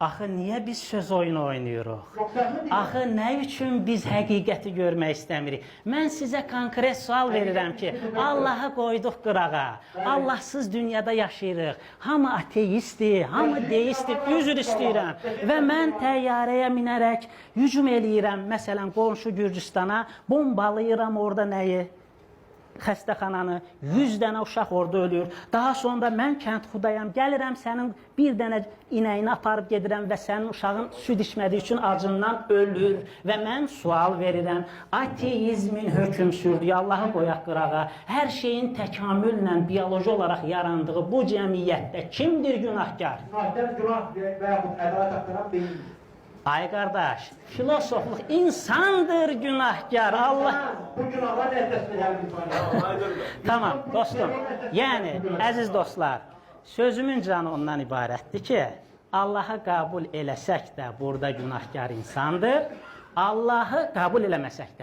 Axı niyə biz söz oyunu oynayırıq? Axı nə üçün biz həqiqəti görmək istəmirik? Mən sizə konkret sual verirəm ki, Allahı qoyduq qırağa. Allahsız dünyada yaşayırıq. Hamı ateistdir, hamı deistdir, üzr istəyirəm. Və mən təyyarəyə minərək hücum eləyirəm, məsələn, qonşu Gürcüstana, bombalayıram orada nəyi? Xəstəxananı, 100 dənə uşaq orada ölür. Daha sonra mən kənd xudayam, gəlirəm sənin bir dənə inəyini aparıb gedirəm və sənin uşağın süd içmədiyi üçün acından ölür. Və mən sual verirəm, ateizmin hökm sürdüyü Allahı qoyaq qırağa, hər şeyin təkamüllə, bioloji olaraq yarandığı bu cəmiyyətdə kimdir günahkar? Günah və yaxud ədalət haqqında deyildir. Ay qardaş, filosofluq insandır günahkar, Allah... Bu günahlar nəticəsində gəlib. Tamam, dostum, yəni, əziz dostlar, sözümün canı ondan ibarətdir ki, Allahı qəbul eləsək də burada günahkar insandır, Allahı qəbul eləməsək də.